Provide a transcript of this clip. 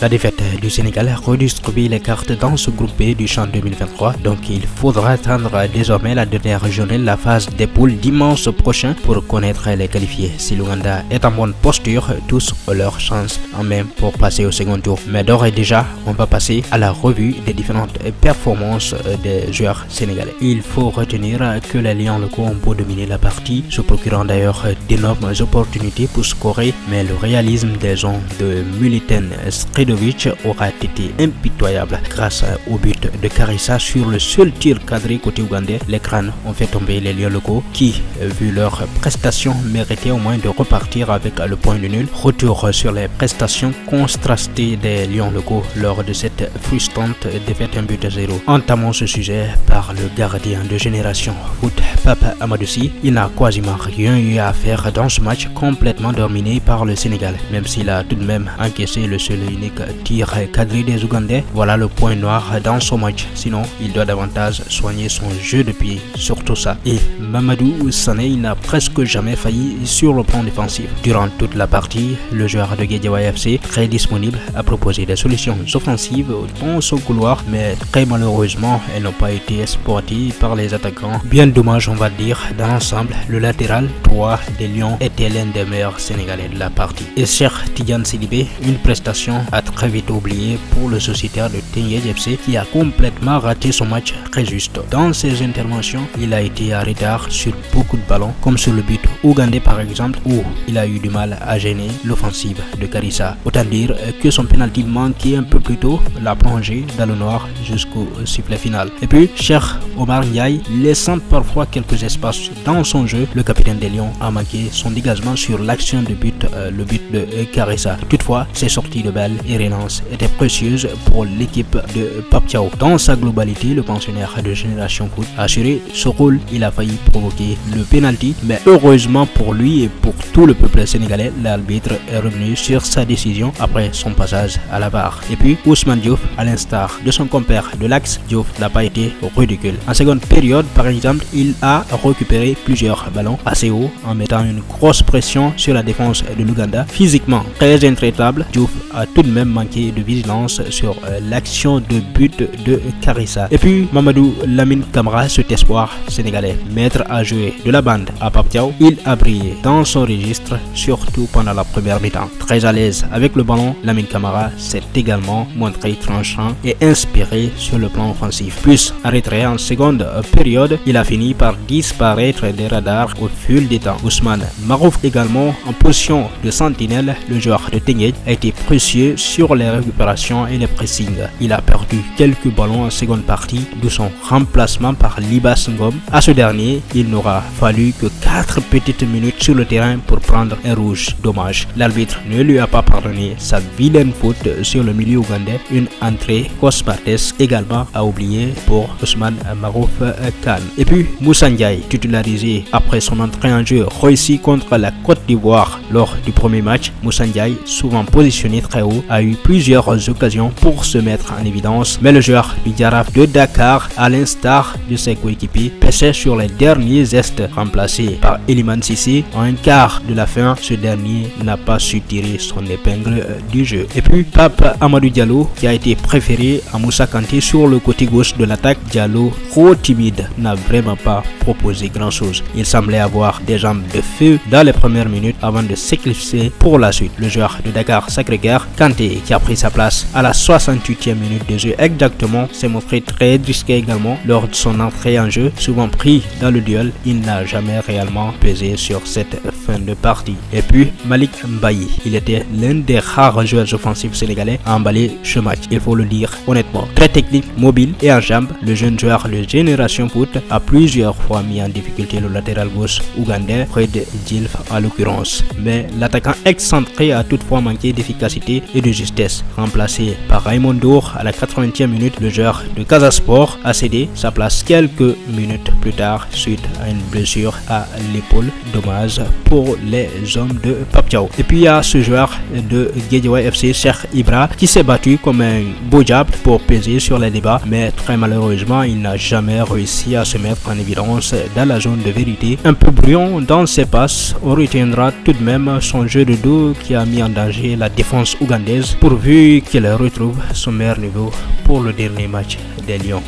La défaite du Sénégal redistribue les cartes dans ce groupe B du CHAN 2023, donc il faudra attendre désormais la dernière journée, la phase des poules dimanche prochain pour connaître les qualifiés. Si l'Ouganda est en bonne posture, tous ont leur chance en main pour passer au second tour. Mais d'ores et déjà, on va passer à la revue des différentes performances des joueurs sénégalais. Il faut retenir que les Lions locaux ont beau dominer la partie, se procurant d'ailleurs d'énormes opportunités pour scorer, mais le réalisme des hommes de Militen Sredovic aura été impitoyable. Grâce au but de Karissa sur le seul tir cadré côté ougandais, les crânes ont fait tomber les Lions locaux qui, vu leur prestation, méritaient au moins de repartir avec le point de nul. Retour sur les prestations contrastées des Lions locaux lors de cette frustrante défaite 1-0. Entamons ce sujet par le gardien de Génération Foot, Pape Amadou Sy. Il n'a quasiment rien eu à faire dans ce match complètement dominé par le Sénégal, même s'il a tout de même encaissé le seul et unique tir cadré des Ougandais. Voilà le point noir dans son match. Sinon, il doit davantage soigner son jeu de pied, surtout ça. Et Mamadou Sané, il n'a presque jamais failli sur le plan défensif. Durant toute la partie, le joueur de Guédiawaye FC, très disponible, a proposé des solutions offensives dans son couloir, mais très malheureusement, elles n'ont pas été exploitées par les attaquants. Bien dommage, on va dire. Dans l'ensemble, le latéral droit des Lions était l'un des meilleurs Sénégalais de la partie. Et Cheikh Tidiane Sidibé, une prestation à très vite oubliée pour le sociétaire de Teungueth FC qui a complètement raté son match très juste. Dans ses interventions, il a été à retard sur beaucoup de ballons, comme sur le but ougandais par exemple, où il a eu du mal à gêner l'offensive de Karissa. Autant dire que son penalty manquait un peu plus tôt l'a plongé dans le noir jusqu'au sifflet final. Et puis, Cheikh Omar Ndiaye, laissant parfois quelques espaces dans son jeu, le capitaine des Lions a manqué son dégagement sur l'action de but, le but de Karissa. Toutefois, ses sorties de balle et relances étaient précieuses pour l'équipe de Pape Thiaw. Dans sa globalité, le pensionnaire de Génération Foot a assuré ce rôle. Il a failli provoquer le penalty, mais heureusement pour lui et pour tout le peuple sénégalais, l'arbitre est revenu sur sa décision après son passage à la barre. Et puis, Ousmane Diouf, à l'instar de son compère de l'Axe, Diouf n'a pas été ridicule. En seconde période, par exemple, il a récupéré plusieurs ballons assez haut en mettant une grosse pression sur la défense de l'Ouganda. Physiquement très intraitable, Diouf a tout de même manqué de vigilance sur l'action de but de Karissa. Et puis Mamadou Lamine Camara, cet espoir sénégalais, maître à jouer de la bande à Pape Thiaw, il a brillé dans son registre, surtout pendant la première mi-temps. Très à l'aise avec le ballon, Lamine Camara s'est également montré tranchant et inspiré sur le plan offensif. Plus arrêté en seconde période, il a fini par disparaître des radars au fil des temps. Ousmane Marouf également en position de sentinelle, le joueur de Teungueth a été précieux sur les récupérations et les pressings. Il a perdu quelques ballons en seconde partie, d'où son remplacement par Libas Ngom. À ce dernier, il n'aura fallu que 4 petites minutes sur le terrain pour prendre un rouge. Dommage, l'arbitre ne lui a pas pardonné sa vilaine faute sur le milieu ougandais, une entrée cauchemardesque également à oublier pour Ousmane Marouf Khan. Et puis Moussa Ndiaye, titularisé après son entrée en jeu réussi contre la Côte d'Ivoire lors du premier match. Moussa Ndiaye, souvent positionné très haut, a eu plusieurs occasions pour se mettre en évidence, mais le joueur du Jaraaf de Dakar, à l'instar de ses coéquipiers, pêchait sur les derniers gestes. Remplacé par Eliman Sissé en un quart de la fin, ce dernier n'a pas su tirer son épingle du jeu. Et puis Pape Amadou Diallo, qui a été préféré à Moussa Kanté sur le côté gauche de l'attaque. Diallo, trop timide, n'a vraiment pas proposé grand chose. Il semblait avoir des jambes de feu dans les premières minutes avant de s'éclipser pour la suite. Le joueur de Dakar Sacré-Cœur, Kanté, qui a pris sa place à la 68e minute de jeu exactement, s'est montré très risqué également lors de son entrée en jeu. Souvent pris dans le duel, il n'a jamais réellement pesé sur cette fin de partie. Et puis Malik Mbaye, il était l'un des rares joueurs offensifs sénégalais à emballer ce match, il faut le dire honnêtement. Très technique, mobile et en jambes, le jeune joueur de Génération Foot a plusieurs fois mis en difficulté le latéral gauche ougandais, Fred Djilf en l'occurrence. Mais l'attaquant excentré a toutefois manqué d'efficacité et de justesse. Remplacé par Raymond Dour à la 80e minute, le joueur de Casasport a cédé sa place quelques minutes plus tard suite à une blessure à l'épaule. Dommage pour les hommes de Pape Thiaw. Et puis il y a ce joueur de Guédiawaye FC, Cheikh Ibra, qui s'est battu comme un beau diable pour peser sur les débats, mais très malheureusement il n'a jamais réussi à se mettre en évidence dans la zone de vérité. Un peu brouillon dans ses passes, on retiendra tout de même son jeu de dos qui a mis en danger la défense ougandaise chance pourvu qu'il retrouve son meilleur niveau pour le dernier match des Lions.